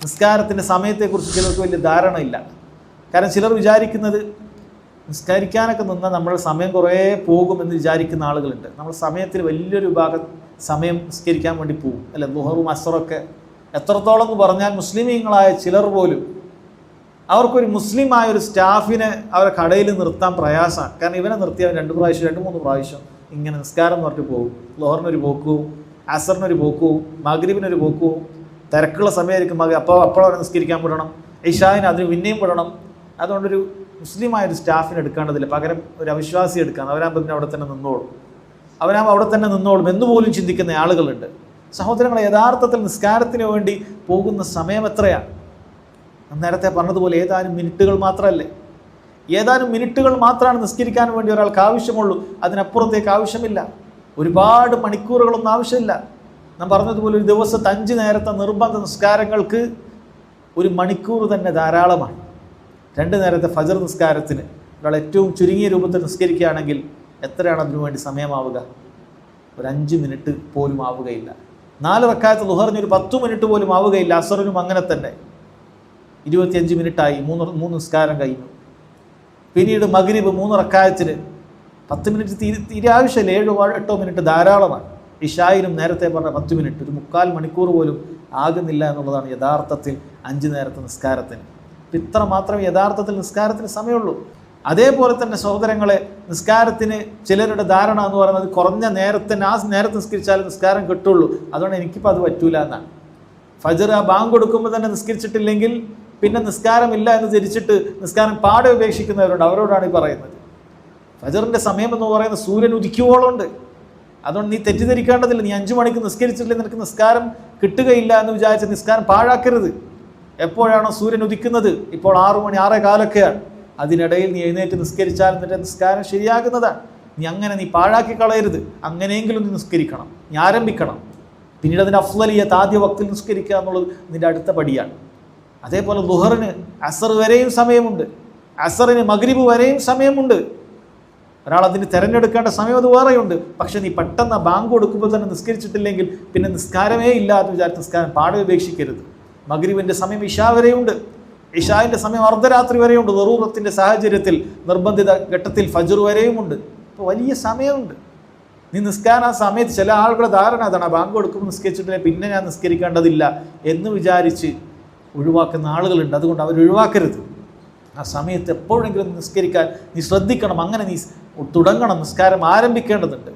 നിസ്കാരത്തിൻ്റെ സമയത്തെക്കുറിച്ച് ചിലർക്ക് വലിയ ധാരണയില്ല. കാരണം ചിലർ വിചാരിക്കുന്നത് നിസ്കരിക്കാനൊക്കെ നിന്നാൽ നമ്മുടെ സമയം കുറേ പോകുമെന്ന് വിചാരിക്കുന്ന ആളുകളുണ്ട്. നമ്മൾ സമയത്തിൽ വലിയൊരു ഭാഗം സമയം നിസ്കരിക്കാൻ വേണ്ടി പോകും അല്ലെ. ളുഹറും അസറൊക്കെ എത്രത്തോളം എന്ന് പറഞ്ഞാൽ മുസ്ലിമീങ്ങളായ ചിലർ പോലും അവർക്കൊരു മുസ്ലിമായൊരു സ്റ്റാഫിനെ അവരെ കടയിൽ നിർത്താൻ പ്രയാസമാണ്. കാരണം ഇവനെ നിർത്തിയാൽ 2 പ്രാവശ്യം 2-3 പ്രാവശ്യം ഇങ്ങനെ നിസ്കാരം എന്ന് പറഞ്ഞിട്ട് പോകും. ളുഹറിനൊരു പോക്കും, അസറിനൊരു പോക്കും, മഗ്രിബിനൊരു പോക്കും. തിരക്കുള്ള സമയമായിരിക്കും അപ്പോഴവരെ നിസ്കരിക്കാൻ വിടണം, ഇശായിന് അതിന് പിന്നെയും വിടണം. അതുകൊണ്ടൊരു മുസ്ലിമായൊരു സ്റ്റാഫിനെ എടുക്കേണ്ടതില്ല, പകരം ഒരു അവിശ്വാസി എടുക്കാൻ. അവരാകുമ്പോൾ അവിടെ തന്നെ നിന്നോളും, അവിടെ തന്നെ നിന്നോളും എന്നുപോലും ചിന്തിക്കുന്ന ആളുകളുണ്ട്. സഹോദരങ്ങളെ, യഥാർത്ഥത്തിൽ നിസ്കാരത്തിന് വേണ്ടി പോകുന്ന സമയം എത്രയാണ്? നേരത്തെ പറഞ്ഞതുപോലെ ഏതാനും മിനിറ്റുകൾ മാത്രമല്ലേ? ഏതാനും മിനിറ്റുകൾ മാത്രമാണ് നിസ്കരിക്കാൻ വേണ്ടി ഒരാൾക്ക് ആവശ്യമുള്ളൂ. അതിനപ്പുറത്തേക്ക് ആവശ്യമില്ല. ഒരുപാട് മണിക്കൂറുകളൊന്നും ആവശ്യമില്ല. നാം പറഞ്ഞതുപോലെ ഒരു ദിവസത്തെ 5 നേരത്തെ നിർബന്ധ നിസ്കാരങ്ങൾക്ക് 1 മണിക്കൂർ തന്നെ ധാരാളമാണ്. 2 നേരത്തെ ഫജർ നിസ്കാരത്തിന് ഒരാൾ ഏറ്റവും ചുരുങ്ങിയ രൂപത്തിൽ നിസ്കരിക്കുകയാണെങ്കിൽ എത്രയാണ് അതിനു വേണ്ടി സമയമാവുക? ഒരു 5 മിനിറ്റ് പോലും ആവുകയില്ല. 4 റക്അത്ത് ളുഹറിന് ഒരു 10 മിനിറ്റ് പോലും ആവുകയില്ല. അസറിനും അങ്ങനെ തന്നെ 25 മിനിറ്റായി, 3 നിസ്കാരം കഴിഞ്ഞു. പിന്നീട് മഗ്രിബ് 3 റക്അത്തിന് 10 മിനിറ്റ് തീരെ ആവശ്യമില്ല, 7-8 മിനിറ്റ് ധാരാളമാണ്. ഇശായിനും നേരത്തെ പറഞ്ഞ 10 മിനിറ്റ്, ഒരു 3/4 മണിക്കൂർ പോലും ആകുന്നില്ല എന്നുള്ളതാണ് യഥാർത്ഥത്തിൽ 5 നേരത്തെ നിസ്കാരത്തിന്. ഇത്ര മാത്രമേ യഥാർത്ഥത്തിൽ നിസ്കാരത്തിന് സമയമുള്ളൂ. അതേപോലെ തന്നെ സഹോദരങ്ങളെ, നിസ്കാരത്തിന് ചിലരുടെ ധാരണ എന്ന് പറയുന്നത് കുറഞ്ഞ നേരത്തെ ആ നേരത്തെ നിസ്കരിച്ചാലും നിസ്കാരം കിട്ടുള്ളൂ, അതുകൊണ്ട് എനിക്കിപ്പോൾ അത് പറ്റൂല എന്നാണ്. ഫജർ ആ ബാങ്ക് കൊടുക്കുമ്പോൾ തന്നെ നിസ്കരിച്ചിട്ടില്ലെങ്കിൽ പിന്നെ നിസ്കാരമില്ല എന്ന് ധരിച്ചിട്ട് നിസ്കാരം പാടെ ഉപേക്ഷിക്കുന്നവരുണ്ട്. അവരോടാണ് ഈ പറയുന്നത്. ഫജറിൻ്റെ സമയം എന്ന് പറയുന്നത് സൂര്യൻ ഉദിക്കുവോളുണ്ട്. അതുകൊണ്ട് നീ തെറ്റിദ്ധരിക്കേണ്ടതില്ല. നീ 5 മണിക്ക് നിസ്കരിച്ചിട്ടില്ലെങ്കിൽ നിനക്ക് നിസ്കാരം കിട്ടുകയില്ല എന്ന് വിചാരിച്ച് നിസ്കാരം പാഴാക്കരുത്. എപ്പോഴാണോ സൂര്യൻ ഉദിക്കുന്നത്? ഇപ്പോൾ 6 മണി 6:15 അതിനിടയിൽ നീ എഴുന്നേറ്റ് നിസ്കരിച്ചാൽ നിന്റെ നിസ്കാരം ശരിയാകുന്നതാണ്. നീ പാഴാക്കി കളയരുത്. അങ്ങനെയെങ്കിലും നീ നിസ്കരിക്കണം, നീ ആരംഭിക്കണം. പിന്നീട് അതിൻ്റെ അഫ്ളലിയത്ത് ആദ്യ വക്തിൽ നിസ്കരിക്കുക എന്നുള്ളത് നിന്റെ അടുത്ത പടിയാണ്. അതേപോലെ ളുഹറിന് അസർ വരെയും സമയമുണ്ട്, അസറിന് മഗ്രിബ് വരെയും സമയമുണ്ട്. ഒരാൾ അതിന് തിരഞ്ഞെടുക്കേണ്ട സമയം അത് വേറെയുണ്ട്. പക്ഷെ നീ പെട്ടെന്ന് ബാങ്ക് കൊടുക്കുമ്പോൾ തന്നെ നിസ്കരിച്ചിട്ടില്ലെങ്കിൽ പിന്നെ നിസ്കാരമേ ഇല്ല എന്ന് വിചാരിച്ച് നിസ്കാരം പാടെ ഉപേക്ഷിക്കരുത്. മഗ്രിബിൻ്റെ സമയം ഇശാ വരെയുണ്ട്, ഇശാവിൻ്റെ സമയം അർദ്ധരാത്രി വരെയുണ്ട്. ദറൂറത്തിൻ്റെ സാഹചര്യത്തിൽ നിർബന്ധിത ഘട്ടത്തിൽ ഫജ്ർ വരെയുമുണ്ട്. അപ്പോൾ വലിയ സമയമുണ്ട്. നീ നിസ്കാരം ആ സമയത്ത് ചില ആളുകളുടെ ധാരണ അതാണ്, ബാങ്ക് കൊടുക്കുമ്പോൾ നിസ്കരിച്ചിട്ടില്ലെങ്കിൽ പിന്നെ ഞാൻ നിസ്കരിക്കേണ്ടതില്ല എന്ന് വിചാരിച്ച് ഒഴിവാക്കുന്ന ആളുകളുണ്ട്. അതുകൊണ്ട് അവർ ഒഴിവാക്കരുത്. ആ സമയത്ത് എപ്പോഴെങ്കിലും നിസ്കരിക്കാൻ നീ ശ്രദ്ധിക്കണം. അങ്ങനെ നീ തുടങ്ങണം, നിസ്കാരം ആരംഭിക്കേണ്ടതുണ്ട്.